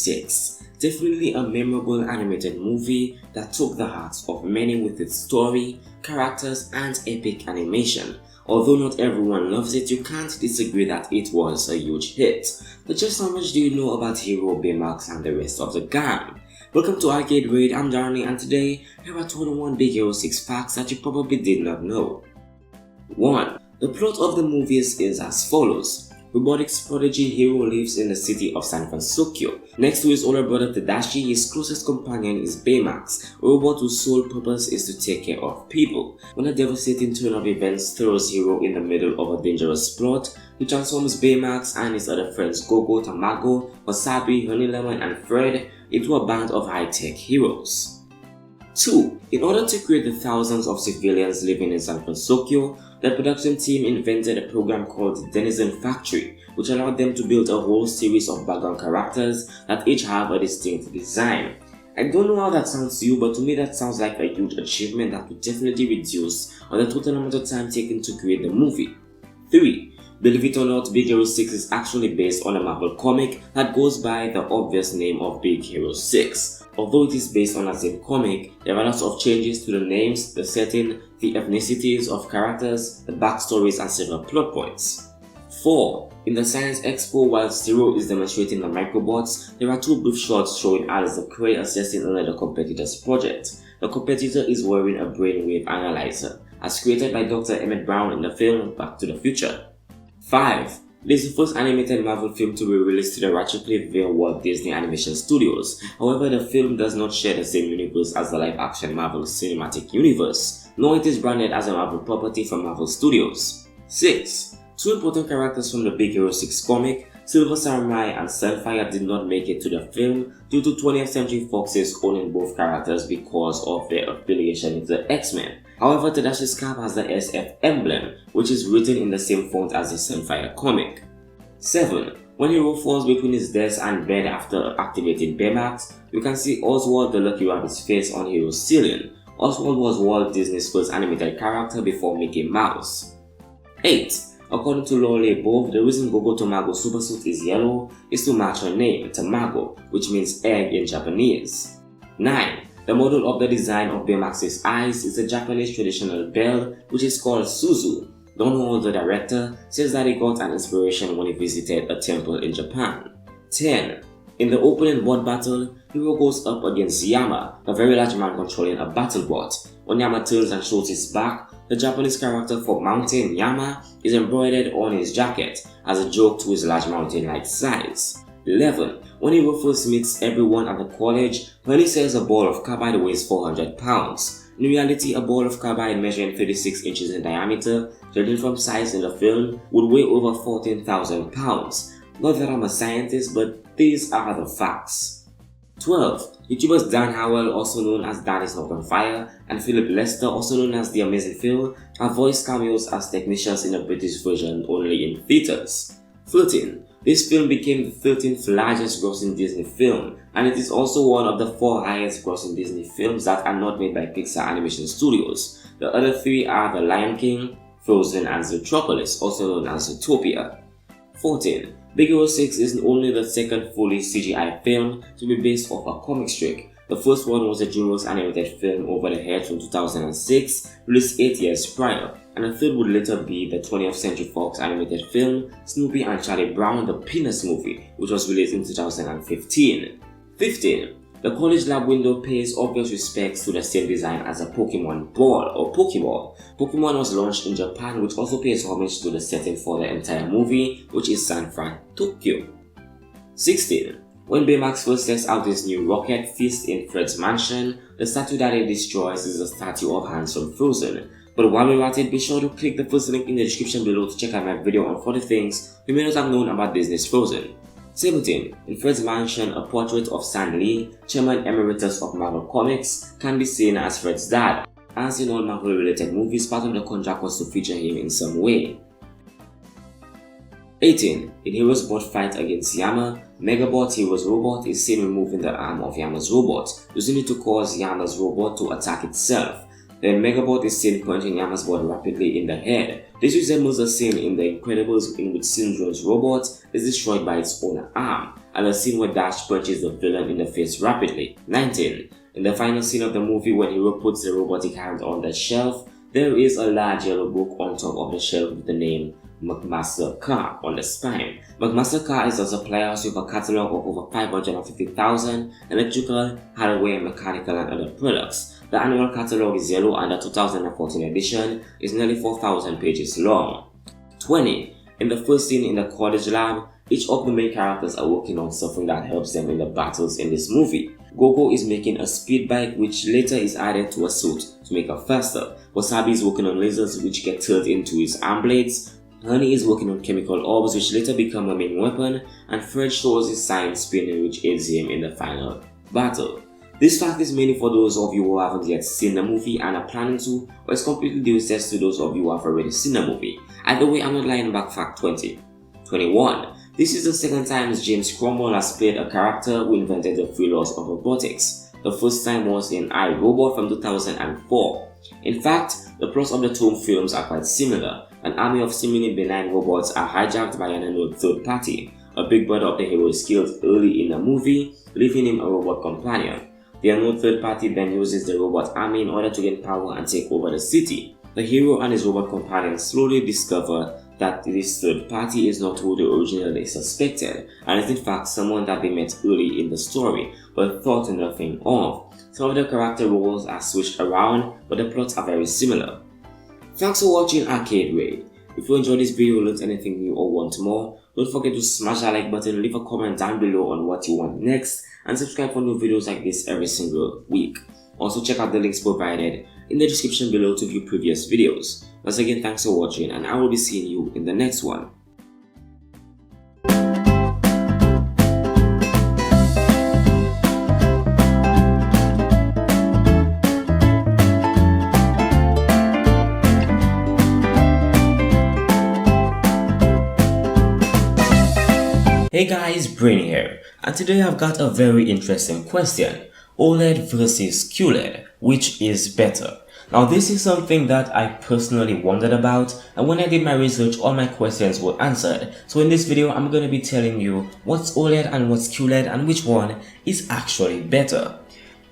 6. Definitely a memorable animated movie that took the hearts of many with its story, characters, and epic animation. Although not everyone loves it, you can't disagree that it was a huge hit. But just how much do you know about Hero, Baymax, and the rest of the gang? Welcome to Arcade Raid, I'm Darnie, and today here are 21 Big Hero 6 facts that you probably did not know. 1. The plot of the movies is as follows. Robotics prodigy Hero lives in the city of San Francisco. Next to his older brother Tadashi, his closest companion is Baymax, a robot whose sole purpose is to take care of people. When a devastating turn of events throws Hero in the middle of a dangerous plot, he transforms Baymax and his other friends Gogo, Tamago, Wasabi, Honey Lemon, and Fred into a band of high-tech heroes. 2. In order to create the thousands of civilians living in San Francisco, the production team invented a program called the Denizen Factory, which allowed them to build a whole series of background characters that each have a distinct design. I don't know how that sounds to you, but to me that sounds like a huge achievement that would definitely reduce on the total amount of time taken to create the movie. 3. Believe it or not, Big Hero 6 is actually based on a Marvel comic that goes by the obvious name of Big Hero 6. Although it is based on a same comic, there are lots of changes to the names, the setting, the ethnicities of characters, the backstories, and several plot points. 4. In the Science Expo, while Zero is demonstrating the microbots, there are two brief shots showing Alistair Gray assessing another competitor's project. The competitor is wearing a brainwave analyzer, as created by Dr. Emmett Brown in the film Back to the Future. 5. This is the first animated Marvel film to be released to the theatrically via Walt Disney Animation Studios. However, the film does not share the same universe as the live-action Marvel Cinematic Universe, nor it is branded as a Marvel property from Marvel Studios. 6. Two important characters from the Big Hero 6 comic, Silver Samurai and Sunfire, did not make it to the film due to 20th Century Fox's owning both characters because of their affiliation with the X-Men. However, Tadashi's cap has the SF emblem, which is written in the same font as the Sunfire comic. 7. When Hero falls between his desk and bed after activating Baymax, you can see Oswald the Lucky Rabbit's face on Hero's ceiling. Oswald was Walt Disney's first animated character before Mickey Mouse. 8. According to Lorelei Bove, the reason Gogo Tamago's supersuit is yellow is to match her name, Tamago, which means egg in Japanese. 9. The model of the design of Baymax's eyes is a Japanese traditional bell which is called Suzu. Don Hall, the director, says that he got an inspiration when he visited a temple in Japan. 10. In the opening board battle, Hero goes up against Yama, a very large man controlling a battle bot. When Yama turns and shows his back, the Japanese character for Mountain, Yama, is embroidered on his jacket as a joke to his large mountain-like size. 11. When Hero first meets everyone at the college, Honey says a ball of carbide weighs 400 pounds. In reality, a ball of carbide measuring 36 inches in diameter, judging from size in the film, would weigh over 14,000 pounds. Not that I'm a scientist, but these are the facts. 12. YouTubers Dan Howell, also known as Dan is Not on Fire, and Philip Lester, also known as The Amazing Phil, have voiced cameos as technicians in the British version only in theaters. 13. This film became the 13th largest grossing Disney film, and it is also one of the 4 highest grossing Disney films that are not made by Pixar Animation Studios. The other 3 are The Lion King, Frozen, and Zootropolis, also known as Zootopia. 14. Big Hero 6 is only the second fully CGI film to be based off a comic strip. The first one was a DreamWorks animated film Over the Hedge from 2006, released 8 years prior, and the third would later be the 20th Century Fox animated film Snoopy and Charlie Brown the Peanuts movie, which was released in 2015. 15. The college lab window pays obvious respects to the same design as a Pokemon ball or Pokeball. Pokemon was launched in Japan, which also pays homage to the setting for the entire movie, which is San Fran, Tokyo. 16. When Baymax first sets out his new rocket Fist in Fred's mansion, the statue that he destroys is a statue of Hans from Frozen. But while we're at it, be sure to click the first link in the description below to check out my video on 40 things you may not have known about Disney's Frozen. 17. In Fred's mansion, a portrait of Stan Lee, Chairman Emeritus of Marvel Comics, can be seen as Fred's dad. As in all Marvel-related movies, part of the contract was to feature him in some way. 18. In Hero's bot fight against Yama, Megabot, Hero's robot, is seen removing the arm of Yama's robot, using it to cause Yama's robot to attack itself. Then Megabot is seen punching Yama's bot rapidly in the head, This resembles a scene in The Incredibles in which Syndrome's robot is destroyed by its own arm, and a scene where Dash punches the villain in the face rapidly. 19. In the final scene of the movie, when Hero puts the robotic hand on the shelf, there is a large yellow book on top of the shelf with the name McMaster-Carr on the spine. McMaster-Carr is a supplier with a catalog of over 550,000 electrical, hardware, mechanical, and other products. The annual catalog is yellow and the 2014 edition is nearly 4,000 pages long. 20. In the first scene in the college lab, each of the main characters are working on something that helps them in the battles in this movie. Gogo is making a speed bike which later is added to a suit to make her faster. Wasabi is working on lasers which get turned into his arm blades. Honey is working on chemical orbs which later become a main weapon, and Fred shows his science spinning which aids him in the final battle. This fact is mainly for those of you who haven't yet seen the movie and are planning to, or it's completely useless to those of you who have already seen the movie. Either way, I'm not lying back. Fact 20. 21. This is the second time James Cromwell has played a character who invented the three laws of robotics. The first time was in I, Robot from 2004. In fact, the plots of the two films are quite similar. An army of seemingly benign robots are hijacked by an unknown third party. A big brother of the hero is killed early in the movie, leaving him a robot companion. The unknown third party then uses the robot army in order to gain power and take over the city. The hero and his robot companion slowly discover that this third party is not who they originally suspected, and is in fact someone that they met early in the story, but thought nothing of. Some of the character roles are switched around, but the plots are very similar. Thanks for watching Arcade Raid. If you enjoyed this video, learned anything new or want more, don't forget to smash that like button, leave a comment down below on what you want next, and subscribe for new videos like this every single week. Also check out the links provided in the description below to view previous videos. Once again, thanks for watching, and I will be seeing you in the next one. Hey guys, Brain here, and today I've got a very interesting question. OLED versus QLED, which is better? Now this is something that I personally wondered about, and when I did my research all my questions were answered. So in this video I'm going to be telling you what's OLED and what's QLED and which one is actually better.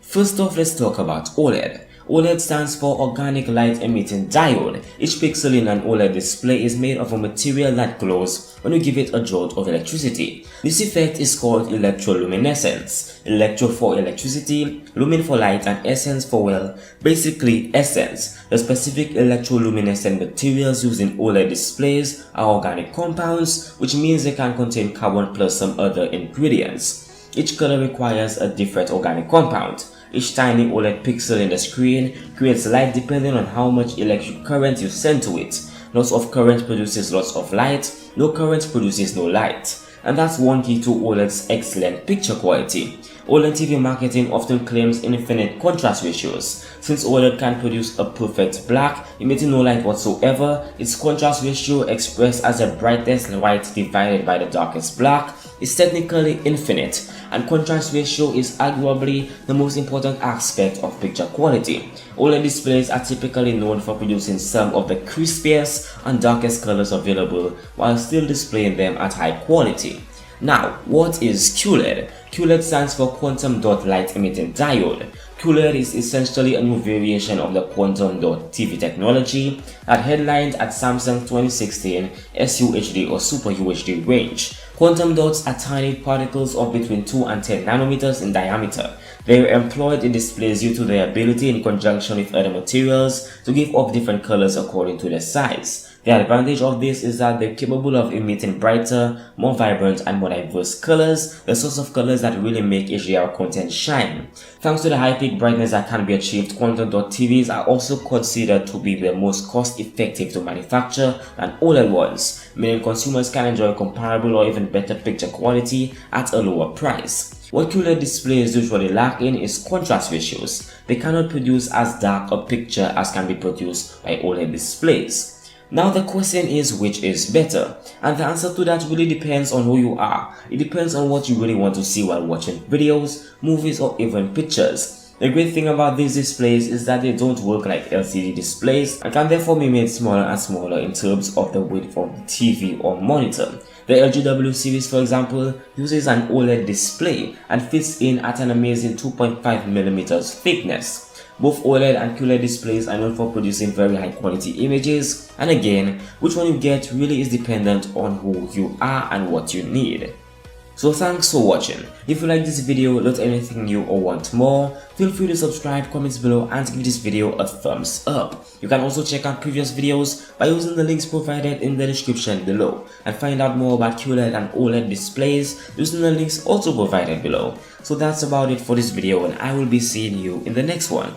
First off, let's talk about OLED. OLED stands for Organic Light Emitting Diode. Each pixel in an OLED display is made of a material that glows when you give it a jolt of electricity. This effect is called electroluminescence. Electro for electricity, lumen for light, and essence for, well, basically essence. The specific electroluminescent materials used in OLED displays are organic compounds, which means they can contain carbon plus some other ingredients. Each color requires a different organic compound. Each tiny OLED pixel in the screen creates light depending on how much electric current you send to it. Lots of current produces lots of light, no current produces no light. And that's one key to OLED's excellent picture quality. OLED TV marketing often claims infinite contrast ratios. Since OLED can produce a perfect black, emitting no light whatsoever, its contrast ratio, expressed as the brightest white divided by the darkest black, is technically infinite, and contrast ratio is arguably the most important aspect of picture quality. OLED displays are typically known for producing some of the crispiest and darkest colors available while still displaying them at high quality. Now, what is QLED? QLED stands for Quantum Dot Light Emitting Diode. QLED is essentially a new variation of the quantum dot TV technology that headlined at Samsung 2016 SUHD or Super UHD range. Quantum dots are tiny particles of between 2 and 10 nanometers in diameter. They are employed in displays due to their ability, in conjunction with other materials, to give off different colors according to their size. The advantage of this is that they're capable of emitting brighter, more vibrant, and more diverse colors, the sorts of colors that really make HDR content shine. Thanks to the high peak brightness that can be achieved, quantum dot TVs are also considered to be the most cost-effective to manufacture than OLED ones, meaning consumers can enjoy comparable or even better picture quality at a lower price. What QLED displays usually lack in is contrast ratios. They cannot produce as dark a picture as can be produced by OLED displays. Now the question is, which is better? And the answer to that really depends on who you are. It depends on what you really want to see while watching videos, movies, or even pictures. The great thing about these displays is that they don't work like LCD displays and can therefore be made smaller and smaller in terms of the width of the TV or monitor. The LG W series, for example, uses an OLED display and fits in at an amazing 2.5mm thickness. Both OLED and QLED displays are known for producing very high quality images, and again, which one you get really is dependent on who you are and what you need. So thanks for watching. If you like this video, learned anything new or want more, feel free to subscribe, comment below and give this video a thumbs up. You can also check out previous videos by using the links provided in the description below and find out more about QLED and OLED displays using the links also provided below. So that's about it for this video and I will be seeing you in the next one.